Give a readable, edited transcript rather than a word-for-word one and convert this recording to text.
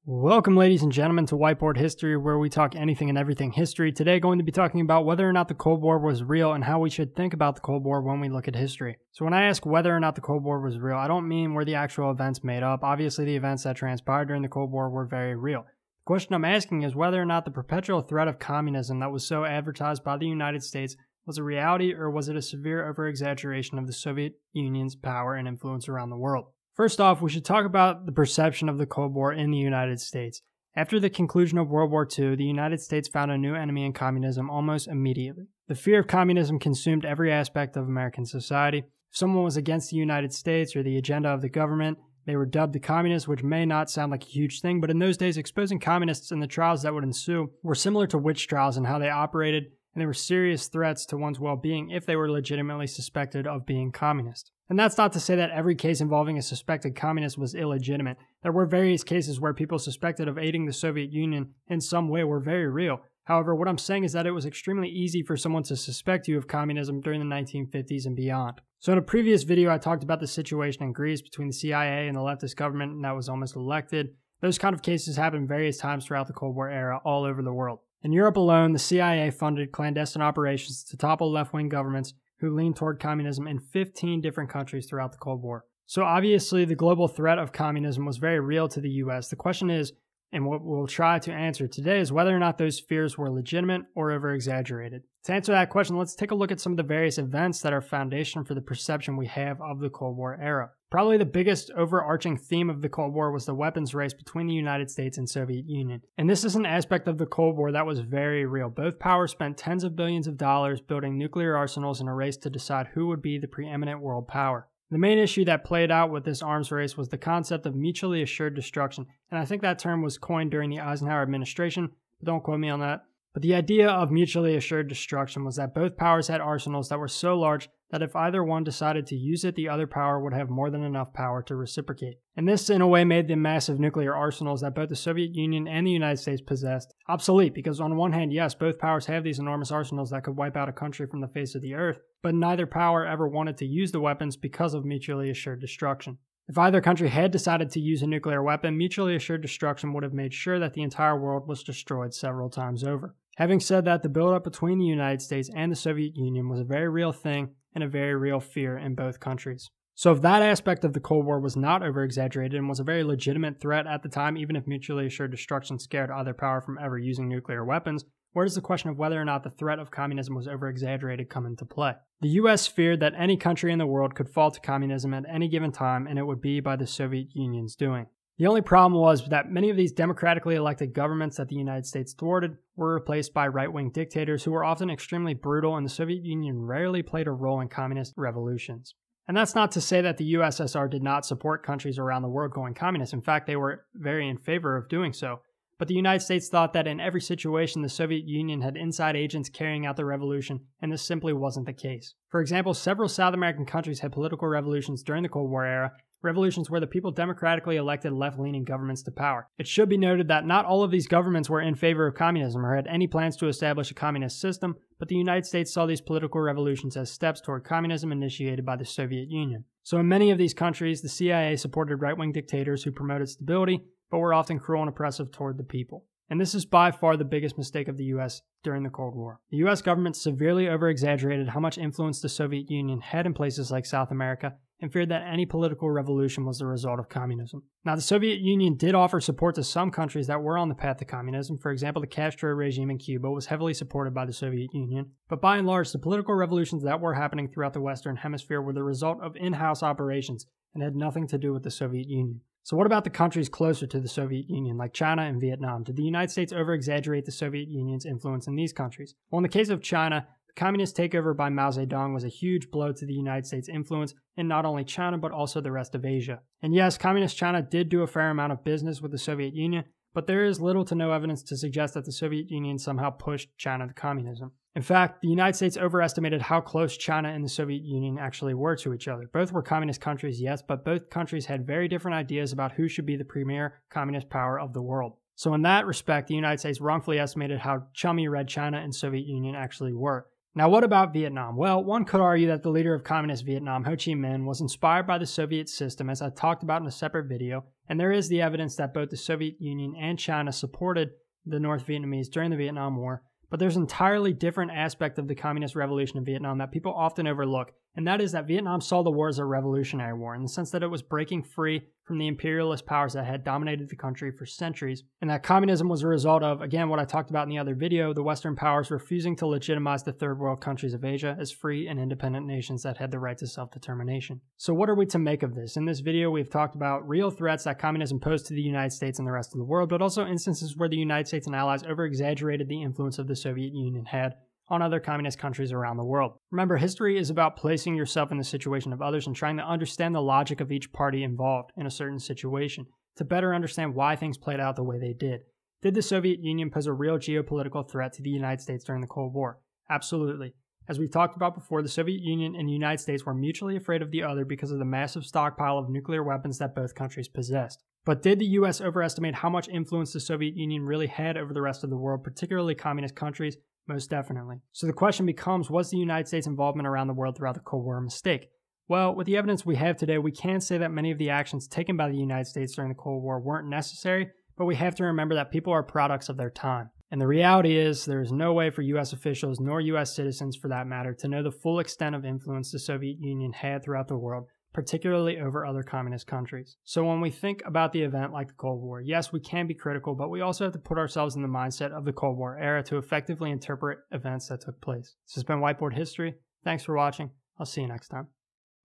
Welcome, ladies and gentlemen, to Whiteboard History, where we talk anything and everything history. Today, going to be talking about whether or not the Cold War was real and how we should think about the Cold War when we look at history. So when I ask whether or not the Cold War was real, I don't mean were the actual events made up. Obviously, the events that transpired during the Cold War were very real. The question I'm asking is whether or not the perpetual threat of communism that was so advertised by the United States was a reality, or was it a severe over-exaggeration of the Soviet Union's power and influence around the world. First off, we should talk about the perception of the Cold War in the United States. After the conclusion of World War II, the United States found a new enemy in communism almost immediately. The fear of communism consumed every aspect of American society. If someone was against the United States or the agenda of the government, they were dubbed the communists, which may not sound like a huge thing, but in those days, exposing communists and the trials that would ensue were similar to witch trials in how they operated, and they were serious threats to one's well-being if they were legitimately suspected of being communist. And that's not to say that every case involving a suspected communist was illegitimate. There were various cases where people suspected of aiding the Soviet Union in some way were very real. However, what I'm saying is that it was extremely easy for someone to suspect you of communism during the 1950s and beyond. So in a previous video, I talked about the situation in Greece between the CIA and the leftist government that was almost elected. Those kind of cases happened various times throughout the Cold War era all over the world. In Europe alone, the CIA funded clandestine operations to topple left-wing governments who leaned toward communism in 15 different countries throughout the Cold War. So obviously, the global threat of communism was very real to the US. The question is, and what we'll try to answer today, is whether or not those fears were legitimate or over-exaggerated. To answer that question, let's take a look at some of the various events that are foundation for the perception we have of the Cold War era. Probably the biggest overarching theme of the Cold War was the weapons race between the United States and Soviet Union. And this is an aspect of the Cold War that was very real. Both powers spent tens of billions of dollars building nuclear arsenals in a race to decide who would be the preeminent world power. The main issue that played out with this arms race was the concept of mutually assured destruction, and I think that term was coined during the Eisenhower administration, but don't quote me on that. But the idea of mutually assured destruction was that both powers had arsenals that were so large that if either one decided to use it, the other power would have more than enough power to reciprocate. And this, in a way, made the massive nuclear arsenals that both the Soviet Union and the United States possessed obsolete, because on one hand, yes, both powers have these enormous arsenals that could wipe out a country from the face of the earth, but neither power ever wanted to use the weapons because of mutually assured destruction. If either country had decided to use a nuclear weapon, mutually assured destruction would have made sure that the entire world was destroyed several times over. Having said that, the buildup between the United States and the Soviet Union was a very real thing and a very real fear in both countries. So if that aspect of the Cold War was not over-exaggerated and was a very legitimate threat at the time, even if mutually assured destruction scared either power from ever using nuclear weapons, where does the question of whether or not the threat of communism was over-exaggerated come into play? The US feared that any country in the world could fall to communism at any given time, and it would be by the Soviet Union's doing. The only problem was that many of these democratically elected governments that the United States thwarted were replaced by right-wing dictators who were often extremely brutal, and the Soviet Union rarely played a role in communist revolutions. And that's not to say that the USSR did not support countries around the world going communist. In fact, they were very in favor of doing so. But the United States thought that in every situation the Soviet Union had inside agents carrying out the revolution, and this simply wasn't the case. For example, several South American countries had political revolutions during the Cold War era, revolutions where the people democratically elected left-leaning governments to power. It should be noted that not all of these governments were in favor of communism or had any plans to establish a communist system, but the United States saw these political revolutions as steps toward communism initiated by the Soviet Union. So in many of these countries, the CIA supported right-wing dictators who promoted stability, but were often cruel and oppressive toward the people. And this is by far the biggest mistake of the US during the Cold War. The US government severely over-exaggerated how much influence the Soviet Union had in places like South America, and feared that any political revolution was the result of communism. Now, the Soviet Union did offer support to some countries that were on the path to communism. For example, the Castro regime in Cuba was heavily supported by the Soviet Union. But by and large, the political revolutions that were happening throughout the Western Hemisphere were the result of in-house operations and had nothing to do with the Soviet Union. So what about the countries closer to the Soviet Union, like China and Vietnam? Did the United States over-exaggerate the Soviet Union's influence in these countries? Well, in the case of China, communist takeover by Mao Zedong was a huge blow to the United States' influence in not only China but also the rest of Asia. And yes, communist China did do a fair amount of business with the Soviet Union, but there is little to no evidence to suggest that the Soviet Union somehow pushed China to communism. In fact, the United States overestimated how close China and the Soviet Union actually were to each other. Both were communist countries, yes, but both countries had very different ideas about who should be the premier communist power of the world. So in that respect, the United States wrongfully estimated how chummy Red China and Soviet Union actually were. Now, what about Vietnam? Well, one could argue that the leader of communist Vietnam, Ho Chi Minh, was inspired by the Soviet system, as I talked about in a separate video, and there is the evidence that both the Soviet Union and China supported the North Vietnamese during the Vietnam War. But there's an entirely different aspect of the communist revolution in Vietnam that people often overlook, and that is that Vietnam saw the war as a revolutionary war, in the sense that it was breaking free from the imperialist powers that had dominated the country for centuries, and that communism was a result of, again, what I talked about in the other video, the Western powers refusing to legitimize the third world countries of Asia as free and independent nations that had the right to self-determination. So what are we to make of this? In this video, we've talked about real threats that communism posed to the United States and the rest of the world, but also instances where the United States and allies over-exaggerated the influence of the Soviet Union had on other communist countries around the world. Remember, history is about placing yourself in the situation of others and trying to understand the logic of each party involved in a certain situation to better understand why things played out the way they did. Did the Soviet Union pose a real geopolitical threat to the United States during the Cold War? Absolutely. As we've talked about before, the Soviet Union and the United States were mutually afraid of the other because of the massive stockpile of nuclear weapons that both countries possessed. But did the US overestimate how much influence the Soviet Union really had over the rest of the world, particularly communist countries? Most definitely. So the question becomes, was the United States' involvement around the world throughout the Cold War a mistake? Well, with the evidence we have today, we can say that many of the actions taken by the United States during the Cold War weren't necessary, but we have to remember that people are products of their time. And the reality is, there is no way for US officials, nor US citizens for that matter, to know the full extent of influence the Soviet Union had throughout the world, particularly over other communist countries. So when we think about the event like the Cold War, yes, we can be critical, but we also have to put ourselves in the mindset of the Cold War era to effectively interpret events that took place. This has been Whiteboard History. Thanks for watching. I'll see you next time.